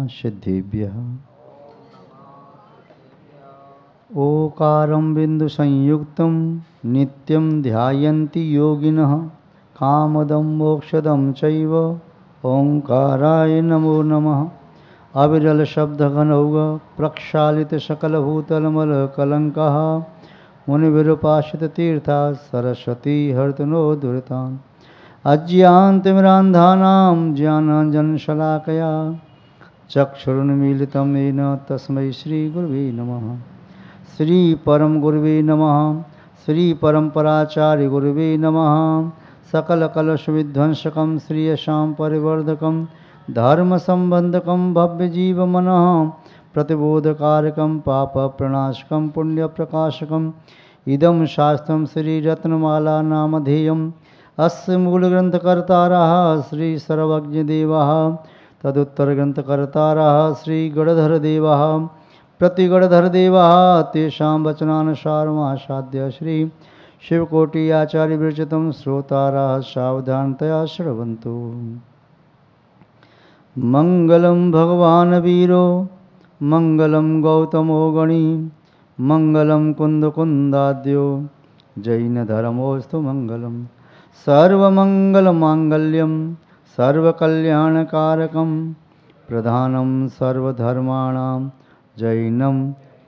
सिद्धिभ्यः। ओकारं बिन्दुसंयुक्तं नित्यं ध्यायन्ति योगिनः कामदं मोक्षदं चैव ओंकाराय नमो नमः। अविरल शब्दघनौघ प्रक्षालित सकलभूतलमलकलङ्कः मुनिविरूपाशित तीर्था सरस्वती हर्तनो दुरितान्। अज्ञानतिमिरान्धानां ज्ञानाञ्जनशलाकया चक्षुरुन्मीलितं येन तस्मै श्रीगुरुवे नमः। श्री परम गुरुवे नमः। श्री परम्पराचार्य गुरुवे नमः। सकल कलश विध्वंसकं श्रीयशां परिवर्धकं धर्म संबंधकं भव्य जीव मनः प्रतिबोधकारकं पाप प्रणाशकं पुण्य प्रकाशकं इदं शास्त्रं श्री रत्नमाला नामधेयम्। अस्य मूलग्रंथकर्तारः श्री सर्वज्ञदेवः तदुत्तरग्रंथकर्तारः श्री गणधरदेवः प्रतिगणधरदेवः तेषां वचनानुसारमासाद्य श्री शिवकोटि आचार्य विरचितं श्रोतारः सावधानतया श्रवन्तु। मंगलम भगवान वीरो मंगलम गौतमो गणी मंगलम कुंदकुंदाद्यो जैन धर्मोस्तु मंगलम। सर्वमंगलमांगल्यं सर्वकल्याणकारकं प्रधानं सर्वधर्माणां जैनं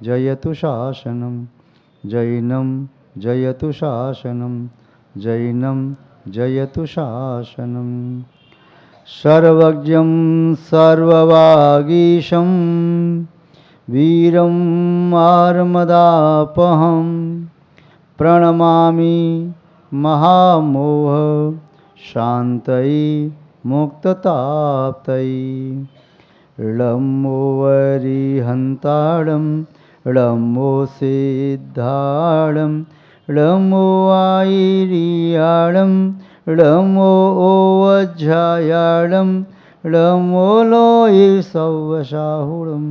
जयतु शासनं जैनं जयतु शासनं जैनं जयतु शासनं। सर्वज्ञं सर्ववागीशं वीरं आर्मदापहं प्रणमामि महामोह शान्तये मुक्तताप्तये। ळम्बो वरिहन्ताडं ळम्बो सिद्धाडं ळम्बो आयिरियाडं ळम्बो ओवज्झायाडं ळम्बो लोये सव्वशाहुडं।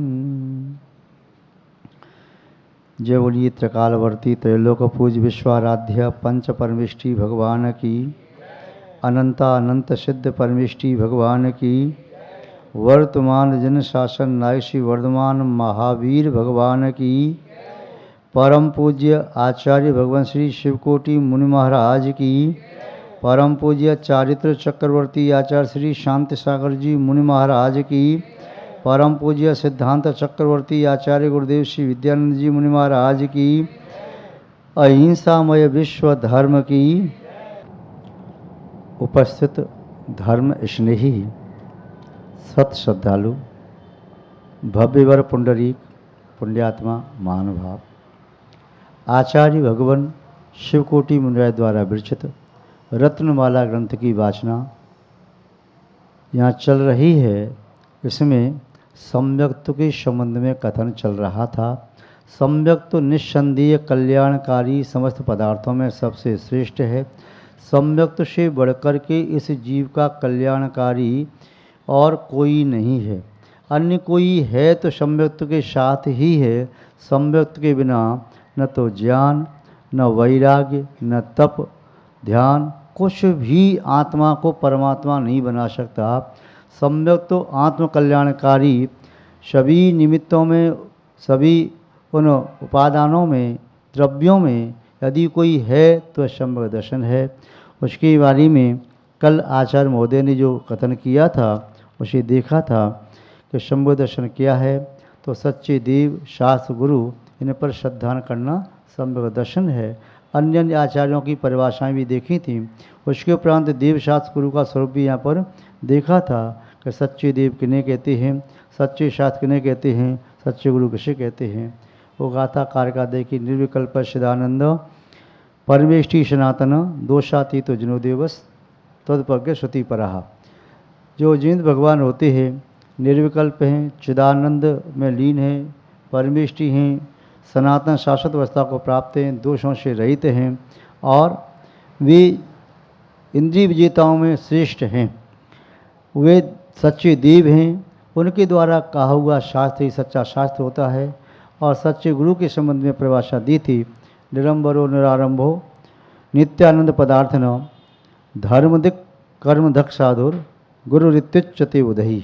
जय बोलिए त्रिकालवर्ती त्रैलोक पूज विश्वाराध्य पंच परमेष्टि भगवान की। अनंत सिद्ध परमेष्टि भगवान की। वर्तमान जन शासन नायक वर्धमान महावीर भगवान की। परम पूज्य आचार्य भगवान श्री शिवकोटि मुनि महाराज की। परम पूज्य चारित्र चक्रवर्ती आचार्य श्री शांति सागर जी मुनि महाराज की। परम पूज्य सिद्धांत चक्रवर्ती आचार्य गुरुदेव श्री विद्यानंद जी मुनि महाराज की। अहिंसामय विश्व धर्म की। उपस्थित धर्म स्नेही सत श्रद्धालु भव्यवर पुंडरीक पुण्यात्मा महानुभाव आचार्य भगवान शिवकोटि मुनिराय द्वारा विरचित रत्नमाला ग्रंथ की वाचना यहाँ चल रही है। इसमें सम्यक्त्व के संबंध में कथन चल रहा था। सम्यक्त्व निस्संदेह कल्याणकारी समस्त पदार्थों में सबसे श्रेष्ठ है। सम्यक्त्व से बढ़कर के इस जीव का कल्याणकारी और कोई नहीं है। अन्य कोई है तो सम्यक्त्व के साथ ही है। सम्यक्त्व के बिना न तो ज्ञान न वैराग्य न तप ध्यान कुछ भी आत्मा को परमात्मा नहीं बना सकता। सम्यक्त्व तो आत्म कल्याणकारी सभी निमित्तों में सभी उन उपादानों में द्रव्यों में यदि कोई है तो सम्यक दर्शन है। उसके बारे में कल आचार्य महोदय ने जो कथन किया था उसे देखा था कि सम्यक दर्शन क्या है तो सच्चे देव शास्त्र गुरु इन पर श्रद्धा करना सम्यक दर्शन है। अन्य अन्य आचार्यों की परिभाषाएं भी देखी थी। उसके उपरांत देव शास्त्र गुरु का स्वरूप भी यहाँ पर देखा था कि सच्चे देव किन्हें कहते हैं, सच्चे शास्त्र किन्हें कहते हैं, सच्चे गुरु किसे कहते हैं। वो गाथा कारकादय की निर्विकल्प सदानंद परमेष्टि सनातन दोषातीत जिनोदेवस तदपज्ञ श्रुति परहा। जो जिन भगवान होते हैं निर्विकल्प हैं, चिदानंद में लीन हैं, परमेष्टि हैं, सनातन शाश्वत अवस्था को प्राप्त हैं, दोषों से रहित हैं और वे इंद्रिय विजेताओं में श्रेष्ठ हैं। वे सच्चे देव हैं। उनके द्वारा कहा हुआ शास्त्र ही सच्चा शास्त्र होता है। और सच्चे गुरु के संबंध में परिभाषा दी थी। निरंबरो निरारंभो नित्यानंद पदार्थ न धर्मदिक कर्मधक साधुर गुरु ऋत्युच्यते उदही।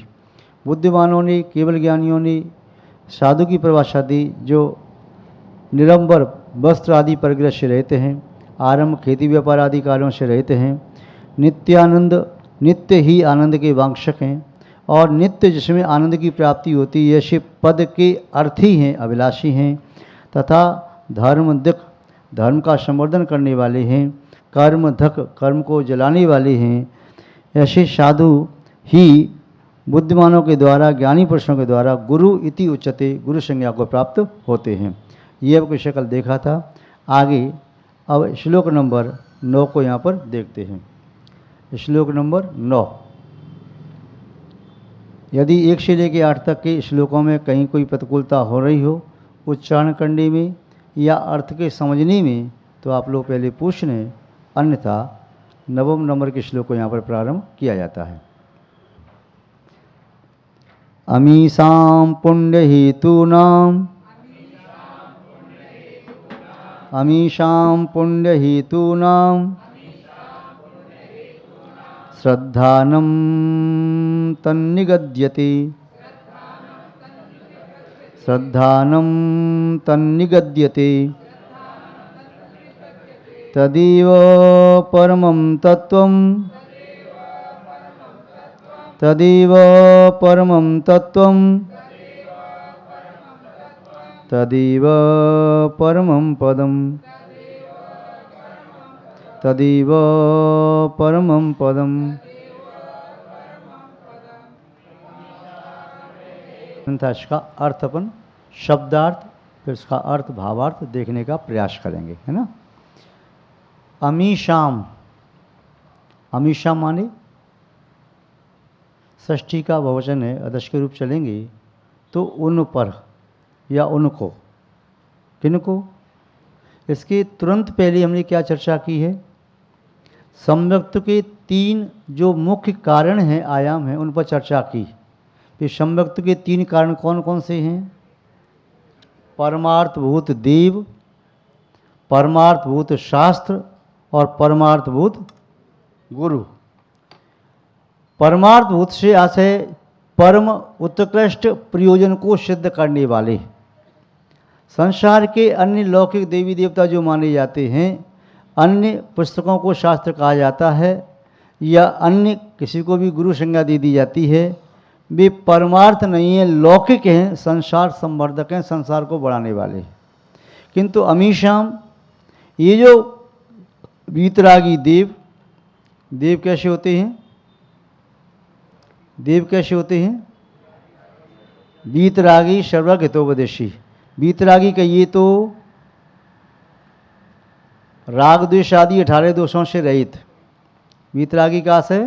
बुद्धिमानों ने, केवल ज्ञानियों ने साधु की परिभाषा दी, जो निरंबर वस्त्र आदि परिग्रह से रहते हैं, आरंभ खेती व्यापार आदि कार्यों से रहते हैं, नित्यानंद, नित्य ही आनंद के वांछक हैं, और नित्य जिसमें आनंद की प्राप्ति होती है ऐसे पद के अर्थी हैं, अभिलाषी हैं, तथा धर्म दिक, धर्म का संवर्धन करने वाले हैं, कर्म धक, कर्म को जलाने वाले हैं, ऐसे साधु ही बुद्धिमानों के द्वारा, ज्ञानी पुरुषों के द्वारा गुरु इति उच्यते, गुरु संज्ञा को प्राप्त होते हैं। ये अब कुछ शक्ल देखा था। आगे अब श्लोक नंबर 9 को यहाँ पर देखते हैं। श्लोक नंबर 9। यदि 1 से लेकर 8 तक के श्लोकों में कहीं कोई प्रतिकूलता हो रही हो उच्चारण करने में या अर्थ के समझने में, तो आप लोग पहले पूछ लें, अन्यथा 9वें नंबर के श्लोक को यहाँ पर प्रारंभ किया जाता है। अमीषां पुण्यहेतूनां, अमीषां पुण्यहेतूनां श्रद्धानं तन्निगद्यते, श्रद्धानं तन्निगद्यते, तदेव परमं तत्त्वं, तदेव परमं तत्त्वं, तदेव परमं पदं, तदेव परमं पदम। इसका अर्थ अपन शब्दार्थ फिर इसका अर्थ भावार्थ देखने का प्रयास करेंगे, है ना। अमीषाम, अमीषाम माने षष्ठी का बहुवचन है, अदश के रूप चलेंगे तो उन पर या उनको, किनको। इसके तुरंत पहले हमने क्या चर्चा की है, सम्यक्त के 3 जो मुख्य कारण हैं, आयाम हैं, उन पर चर्चा की। फिर सम्यक्त के 3 कारण कौन कौन से हैं, परमार्थभूत देव, परमार्थभूत शास्त्र और परमार्थभूत गुरु। परमार्थभूत से आशय परम उत्कृष्ट प्रयोजन को सिद्ध करने वाले। संसार के अन्य लौकिक देवी देवता जो माने जाते हैं, अन्य पुस्तकों को शास्त्र कहा जाता है या अन्य किसी को भी गुरु संज्ञा दे दी जाती है, वे परमार्थ नहीं है, लौकिक हैं, संसार संवर्धक हैं, संसार को बढ़ाने वाले। किंतु अमीषाम, ये जो वीतरागी देव, देव कैसे होते हैं, देव कैसे होते हैं, वीतरागी सर्वज्ञ हितोपदेशी। वीतरागी कहिए तो राग द्वेष आदि 18 दोषों से रहित। वीतरागी का है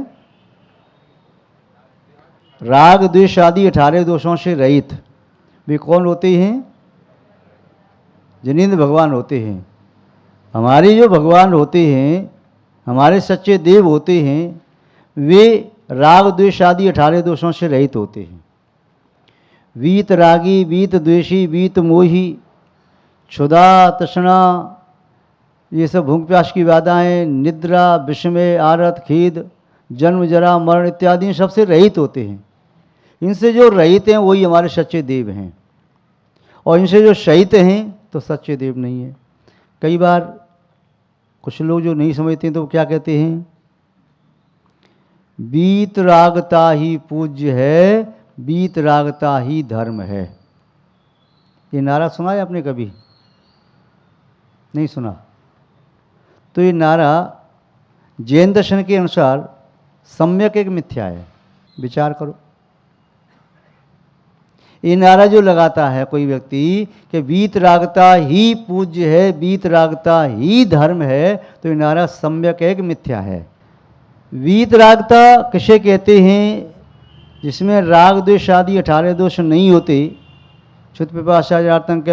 राग द्वेष आदि 18 दोषों से रहित। वे कौन होते हैं, जिनेंद्र भगवान होते हैं। हमारे जो भगवान होते हैं, हमारे सच्चे देव होते हैं, वे राग द्वेष आदि 18 दोषों से रहित होते हैं। वीत रागी, वीत द्वेषी, वीत मोही, क्षुधा तृष्णा, ये सब भूख प्यास की बाधाएं, निद्रा, विस्मय, आरत, खेद, जन्म जरा मरण इत्यादि सबसे रहित होते हैं। इनसे जो रहित हैं वही हमारे सच्चे देव हैं, और इनसे जो सहित हैं तो सच्चे देव नहीं है। कई बार कुछ लोग जो नहीं समझते हैं तो वो क्या कहते हैं, वीत रागता ही पूज्य है, वीत रागता ही धर्म है। ये नारा सुना है आपने कभी, नहीं सुना? तो ये नारा जैन दर्शन के अनुसार सम्यक एक मिथ्या है। विचार करो, ये नारा जो लगाता है कोई व्यक्ति कि वीत रागता ही पूज्य है, वीत रागता ही धर्म है, तो ये नारा सम्यक एक मिथ्या है। वीत रागता किसे कहते हैं, जिसमें राग द्वेष आदि 18 दोष नहीं होते। क्षुत पिपासा आतंक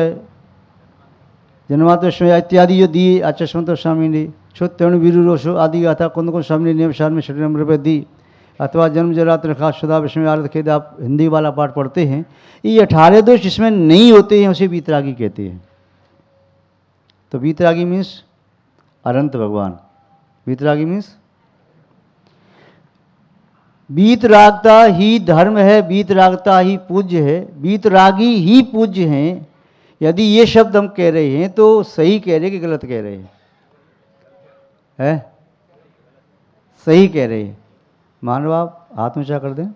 जन्मात्म इत्यादि जो दिए आचस्मत स्वामी ने, क्षुत तरुण वीरु रोषो आदि गाथा कुंद को स्वामी ने नियम सार में शरीर नंबर पर दी, अथवा जन्म जरात रखा शुदा विषय आरत खेद, आप हिंदी वाला पाठ पढ़ते हैं। ये 18 दोष जिसमें नहीं होते हैं उसे वीतरागी कहते हैं। तो वीतरागी मीन्स अनंत भगवान, वीतरागी मीन्स वीतरागता ही धर्म है, वीतरागता ही पूज्य है, वीतरागी ही पूज्य हैं। यदि ये शब्द हम कह रहे हैं तो सही कह रहे हैं कि गलत कह रहे हैं? है सही कह रहे हैं। मानो आप हाथ ऊंचा कर दें।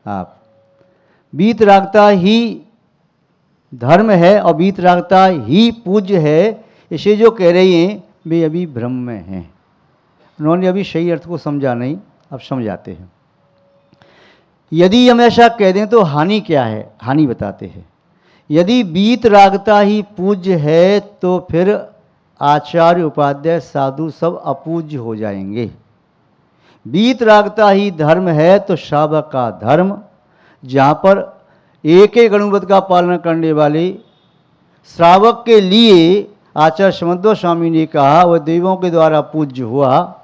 आप वीतरागता ही धर्म है और वीतरागता ही पूज्य है, इसे जो कह रही हैं वे अभी भ्रम में हैं। उन्होंने अभी सही अर्थ को समझा नहीं, अब समझाते हैं। यदि हम ऐसा कह दें तो हानि क्या है, हानि बताते हैं। यदि वीतरागता ही पूज्य है तो फिर आचार्य उपाध्याय साधु सब अपूज्य हो जाएंगे। वीतरागता ही धर्म है तो श्रावक का धर्म, जहाँ पर एक एक अणुवत का पालन करने वाले श्रावक के लिए आचार्य समंतो स्वामी ने कहा वह देवों के द्वारा पूज्य हुआ।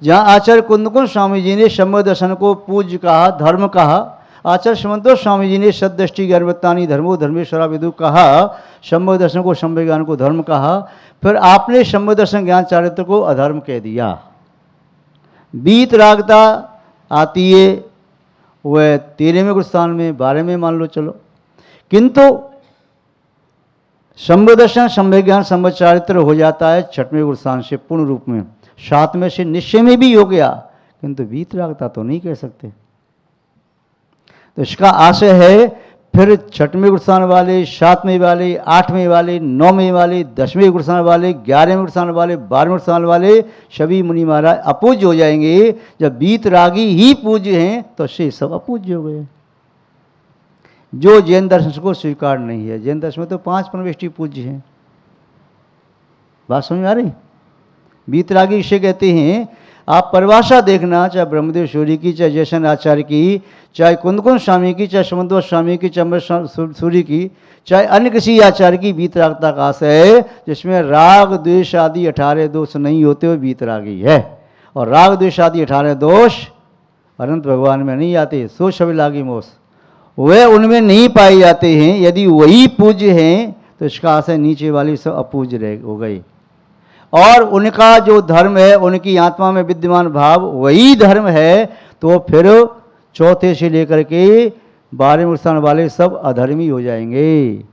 जहाँ आचार्य कुंदकुंज स्वामी जी ने शंभर दर्शन को पूज्य कहा, धर्म कहा, आचार्य समंतो स्वामी जी ने सदृष्टि गर्भतानी धर्मो धर्मेश्वरा विदु कहा, शंभर दर्शन को शंभर ज्ञान को धर्म कहा, फिर आपने शंभर दर्शन ज्ञान चारित्र को अधर्म कह दिया। वीतरागता आती है वह 13वें गुरुस्थान में, 12वें मान लो चलो, किंतु शंभर दर्शन शंभर ज्ञान शंभर चारित्र हो जाता है 6वें गुरुस्थान से पूर्ण रूप में, 7वें से निश्चय में भी हो गया, किंतु वीतरागता तो नहीं कह सकते। तो इसका आशय है फिर 6वें गुरुस्थान वाले, 7वें वाले, 8वें वाले, 9वें वाले, 10वें गुरुस्थान वाले, 11वें गुरुस्थान वाले, 12वें गुरुस्थान वाले सभी मुनि महाराज अपूज्य हो जाएंगे। जब वीतरागी ही पूज्य हैं तो से सब अपूज्य हो गए। जो जैन दर्शन को स्वीकार नहीं है, जैन दर्शन में तो 5 परमेष्टि पूज्य हैं। बात समझ में आ रही? वीतरागी इसे कहते हैं। आप परिभाषा देखना, चाहे ब्रह्मदेव सूर्य की, चाहे जयसन आचार्य की, चाहे कुंदकुंज स्वामी की, चाहे समंतो स्वामी की, चाहे सूर्य की, चाहे अन्य किसी आचार्य की, वीतरागता का आशय है जिसमें राग द्वेष आदि 18 दोष नहीं होते हुए वीतरागी है। और राग द्वेष आदि 18 दोष अनंत भगवान में नहीं आते, सो शबिलागी मोस, वे उनमें नहीं पाए जाते हैं। यदि वही पूज्य हैं तो इसका आशय नीचे वाली सब अपूज्य रह हो गई, और उनका जो धर्म है, उनकी आत्मा में विद्यमान भाव वही धर्म है, तो फिर 4थे से लेकर के 12वें स्थान वाले सब अधर्मी हो जाएंगे,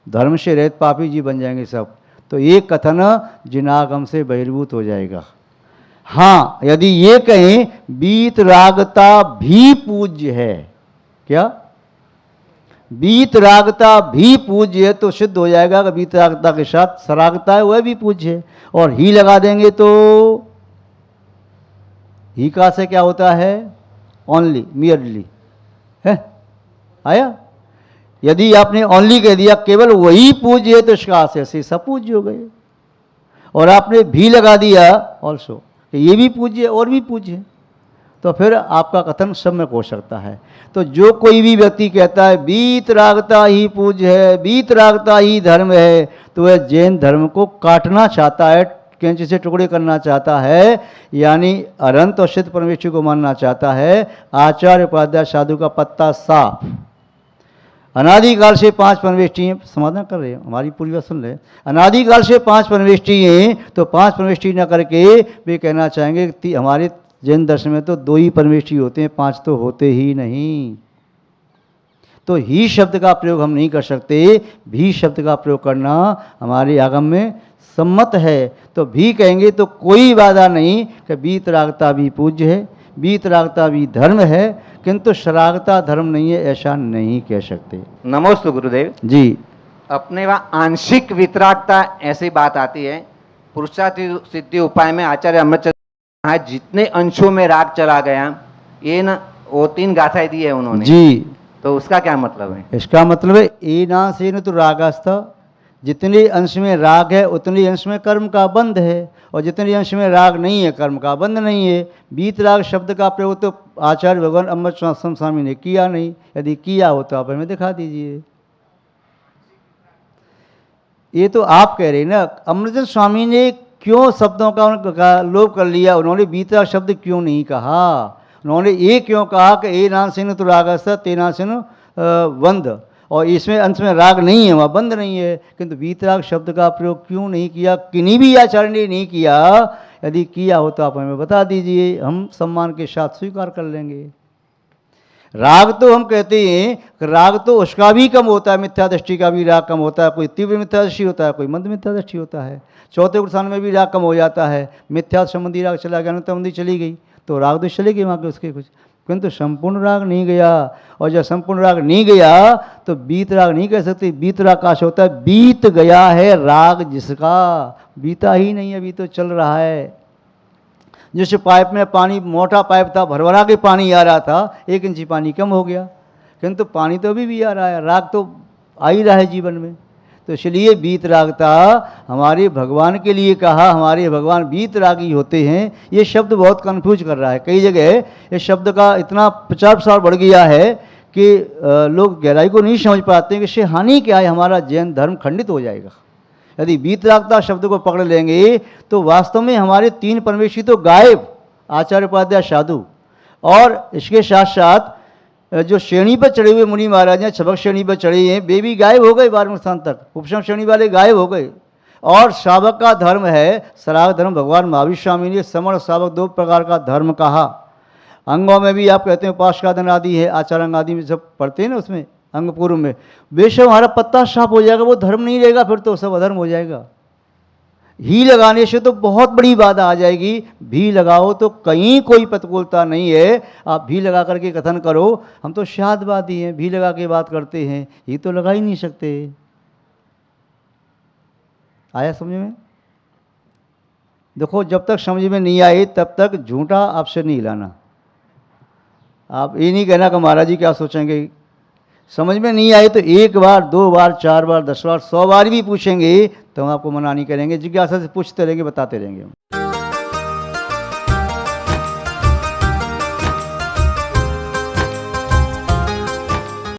धर्म से रहित पापी जी बन जाएंगे सब। तो ये कथन जिनागम से बहिर्भूत हो जाएगा। हाँ, यदि ये कहें वीतरागता भी पूज्य है, क्या वीतरागता भी पूज्य है, तो सिद्ध हो जाएगा कि वीतरागता के साथ सरागता है वह भी पूज्य है। और ही लगा देंगे तो ही का से क्या होता है? ओनली, मियरली है, आया? यदि आपने ओनली कह दिया केवल वही पूज्य है तो इसका आशय से सब पूज्य हो गए। और आपने भी लगा दिया ऑल्सो कि ये भी पूज्य है और भी पूज्य है, तो फिर आपका कथन सम्यक हो सकता है। तो जो कोई भी व्यक्ति कहता है वीतरागता ही पूज्य है, वीतरागता ही धर्म है, तो वह जैन धर्म को काटना चाहता है, कैंची से टुकड़े करना चाहता है, यानी अनंत और सिद्ध परमेश्वर को मानना चाहता है। आचार्य उपाध्याय साधु का पत्ता साफ। अनादिकाल से 5 परमेष्टि समाधान कर रहे हैं, हमारी पूरी बात सुन रहे। अनादिकाल से 5 परमेष्टि हैं, तो 5 परमेष्टि न करके वे कहना चाहेंगे कि हमारे जैन दर्शन में तो 2 ही परमेष्टि होते हैं, 5 तो होते ही नहीं। तो ही शब्द का प्रयोग हम नहीं कर सकते, भी शब्द का प्रयोग करना हमारे आगम में सम्मत है। तो भी कहेंगे तो कोई बाधा नहीं कि वीतरागता भी पूज्य है, वीतरागता भी धर्म है, किंतु शरागता धर्म नहीं है, ऐसा नहीं कह सकते। नमोस्तु गुरुदेव जी। अपने वहाँ आंशिक वितरागता ऐसी बात आती है। पुरुषार्थ सिद्धि उपाय में आचार्य अमृतचंद्र जितने अंशों में राग चला गया, ये न वो 3 गाथाएं दी है उन्होंने जी। तो उसका क्या मतलब है? इसका मतलब है ए ना से न तो रागास्था, जितने अंश में राग है उतने अंश में कर्म का बंध है, और जितने अंश में राग नहीं है कर्म का बंध नहीं है। वीतराग शब्द का प्रयोग तो आचार्य भगवान अमृतचंद्र स्वामी ने किया नहीं, यदि किया हो तो आप हमें दिखा दीजिए। ये तो आप कह रहे हैं ना, अमृतचंद्र स्वामी ने क्यों शब्दों का उनका लोप कर लिया, उन्होंने वीतराग शब्द क्यों नहीं कहा? उन्होंने ये क्यों कहा कि ए नाम से न तो रागस्थ तेना से न बंध, और इसमें अंश में राग नहीं है, वहाँ बंद नहीं है, किंतु वीतराग शब्द का प्रयोग क्यों नहीं किया? किन्हीं भी आचार्य ने नहीं किया, यदि किया हो तो आप हमें बता दीजिए, हम सम्मान के साथ स्वीकार कर लेंगे। राग तो हम कहते हैं कि राग तो उसका भी कम होता है, मिथ्या दृष्टि का भी राग कम होता है। कोई तीव्र मिथ्या दृष्टि होता है, कोई मंद मिथ्या दृष्टि होता है। चौथे स्थान में भी राग कम हो जाता है, मिथ्या संबंधी राग चला गया, संबंधी चली गई तो राग तो चलेगी वहाँ के उसके कुछ, किंतु संपूर्ण राग नहीं गया। और जब संपूर्ण राग नहीं गया तो बीत राग नहीं कह सकते। बीत राग का होता है बीत गया है राग जिसका, बीता ही नहीं है, अभी तो चल रहा है। जैसे पाइप में पानी, मोटा पाइप था, भरभरा के पानी आ रहा था, 1 इंची पानी कम हो गया, किंतु पानी तो अभी भी आ रहा है, राग तो आ ही रहा है जीवन में। तो इसलिए बीत राग था हमारे भगवान के लिए कहा, हमारे भगवान बीत रागी होते हैं। ये शब्द बहुत कन्फ्यूज कर रहा है, कई जगह इस शब्द का इतना प्रचार बढ़ गया है कि लोग गहराई को नहीं समझ पाते हैं कि इससे हानि क्या है, हमारा जैन धर्म खंडित हो जाएगा। यदि बीतरागता शब्द को पकड़ लेंगे तो वास्तव में हमारे 3 परमेश्वरी तो गायब, आचार्य उपाध्याय साधु, और इसके साथ साथ जो श्रेणी पर चढ़े हुए मुनि महाराज हैं, सबक श्रेणी पर चढ़े हैं, वे भी गायब हो गए 12वें स्थान तक, उपशम श्रेणी वाले गायब हो गए। और शावक का धर्म है सराग धर्म, भगवान महावीर स्वामी ने समण शावक 2 प्रकार का धर्म कहा। अंगों में भी आप कहते हैं उपासकादन आदि है, आचार्य आदि में सब पढ़ते हैं ना, उसमें अंग पूर्व में बेशक हमारा पत्ता साफ हो जाएगा, वो धर्म नहीं रहेगा, फिर तो सब अधर्म हो जाएगा। ही लगाने से तो बहुत बड़ी बाधा आ जाएगी। भी लगाओ तो कहीं कोई प्रतिकूलता नहीं है, आप भी लगा करके कथन करो, हम तो शादवादी हैं, भी लगा के बात करते हैं, ये तो लगा ही नहीं सकते। आया समझ में? देखो, जब तक समझ में नहीं आए तब तक झूठा आपसे नहीं हिलाना। आप ये नहीं कहना कि महाराज जी क्या सोचेंगे। समझ में नहीं आए तो 1 बार, 2 बार, 4 बार, 10 बार, 100 बार भी पूछेंगे तो हम आपको मना नहीं करेंगे। जिज्ञासा से पूछते रहेंगे, बताते रहेंगे।